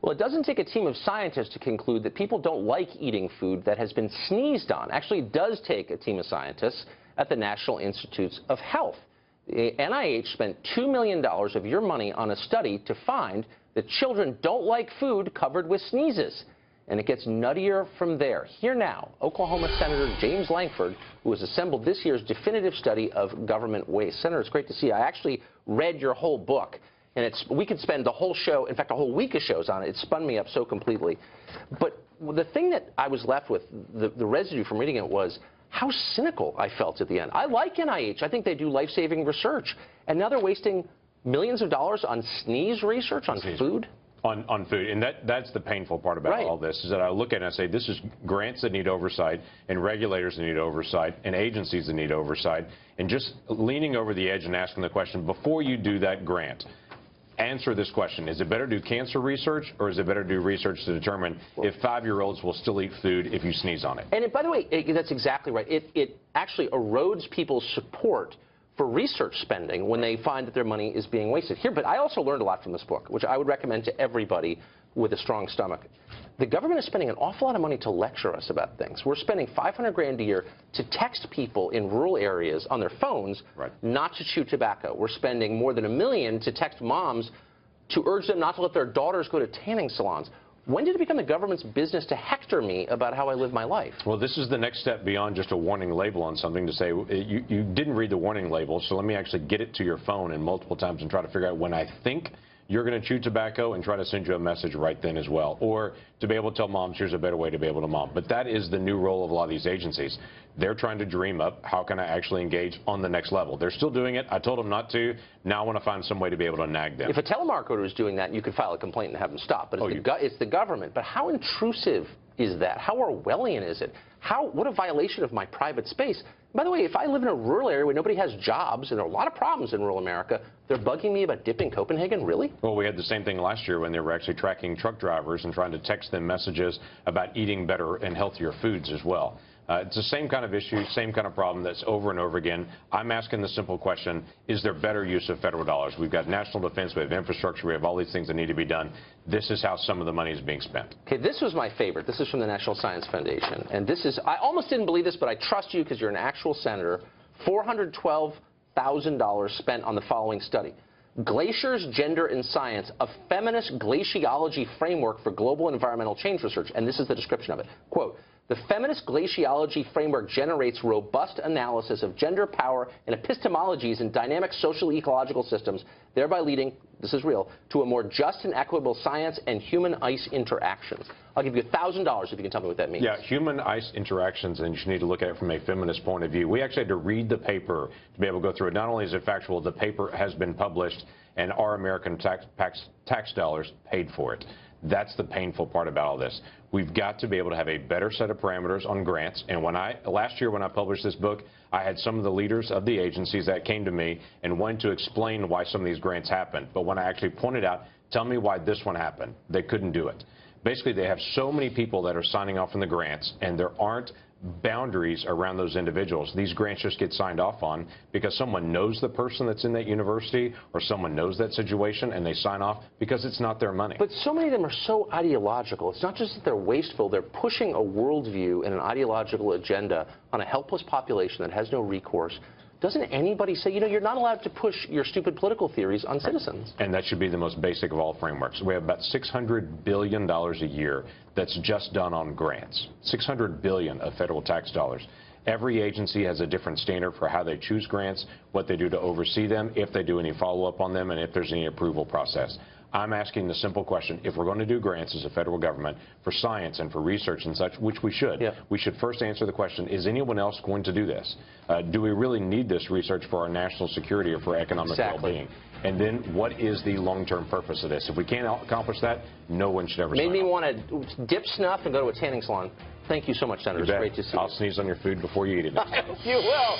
Well, it doesn't take a team of scientists to conclude that people don't like eating food that has been sneezed on. Actually, it does take a team of scientists at the National Institutes of Health. The NIH spent $2 million of your money on a study to find that children don't like food covered with sneezes. And it gets nuttier from there. Here now, Oklahoma Senator James Lankford, who has assembled this year's definitive study of government waste. Senator, it's great to see you. I actually read your whole book. And we could spend the whole show, in fact, a whole week of shows on it. It spun me up so completely. But the thing that I was left with, the residue from reading it, was how cynical I felt at the end. I like NIH. I think they do life-saving research. And now they're wasting millions of dollars on sneeze research, on food. On food. And that's the painful part about all this, is that I look at it and I say, this is grants that need oversight, and regulators that need oversight, and agencies that need oversight. And just leaning over the edge and asking the question, before you do that grant, answer this question. Is it better to do cancer research, or is it better to do research to determine if 5-year-olds will still eat food if you sneeze on it? And by the way, that's exactly right. It actually erodes people's support for research spending when they find that their money is being wasted. Here, but I also learned a lot from this book, which I would recommend to everybody with a strong stomach. The government is spending an awful lot of money to lecture us about things. We're spending $500 grand a year to text people in rural areas on their phones not to chew tobacco. We're spending more than $1 million to text moms to urge them not to let their daughters go to tanning salons. When did it become the government's business to hector me about how I live my life? Well, this is the next step beyond just a warning label on something, to say, you didn't read the warning label, so let me actually get it to your phone and multiple times and try to figure out when I think you're going to chew tobacco, and try to send you a message right then as well. Or to be able to tell moms, here's a better way to be able to mom. But that is the new role of a lot of these agencies. They're trying to dream up, how can I actually engage on the next level? They're still doing it. I told them not to. Now I want to find some way to be able to nag them. If a telemarketer is doing that, you could file a complaint and have them stop. But it's the government. But how intrusive is that? How Orwellian is it? What a violation of my private space. By the way, if I live in a rural area where nobody has jobs, and there are a lot of problems in rural America, they're bugging me about dipping Copenhagen? Really? Well, we had the same thing last year when they were actually tracking truck drivers and trying to text them messages about eating better and healthier foods as well. It's the same kind of issue, same kind of problem that's over and over again. I'm asking the simple question, is there better use of federal dollars? We've got national defense, we have infrastructure, we have all these things that need to be done. This is how some of the money is being spent. Okay, this was my favorite. This is from the National Science Foundation. And this is, I almost didn't believe this, but I trust you because you're an actual senator. $412,000 spent on the following study. Glaciers, Gender, and Science, a feminist glaciology framework for global environmental change research. And this is the description of it. Quote, the feminist glaciology framework generates robust analysis of gender, power, and epistemologies in dynamic social ecological systems, thereby leading, this is real, to a more just and equitable science and human-ice interactions. I'll give you $1,000 if you can tell me what that means. Yeah, human-ice interactions, and you need to look at it from a feminist point of view. We actually had to read the paper to be able to go through it. Not only is it factual, the paper has been published, and our American tax dollars paid for it. That's the painful part about all this. We've got to be able to have a better set of parameters on grants. And last year when I published this book, I had some of the leaders of the agencies that came to me and wanted to explain why some of these grants happened. But when I actually pointed out, tell me why this one happened, they couldn't do it. Basically, they have so many people that are signing off on the grants, and there aren't boundaries around those individuals. These grants just get signed off on because someone knows the person that's in that university, or someone knows that situation, and they sign off because it's not their money. But so many of them are so ideological. It's not just that they're wasteful. They're pushing a worldview and an ideological agenda on a helpless population that has no recourse. Doesn't anybody say, you know, you're not allowed to push your stupid political theories on citizens? And that should be the most basic of all frameworks. We have about $600 billion a year that's just done on grants. $600 billion of federal tax dollars. Every agency has a different standard for how they choose grants, what they do to oversee them, if they do any follow-up on them, and if there's any approval process. I'm asking the simple question, if we're going to do grants as a federal government for science and for research and such, which we should, we should first answer the question, is anyone else going to do this? Do we really need this research for our national security or for economic well-being? And then what is the long-term purpose of this? If we can't accomplish that, no one should ever sign Made me off. want to dip snuff and go to a tanning salon. Thank you so much, Senator. It's great to see you. I'll sneeze on your food before you eat it. I hope you will.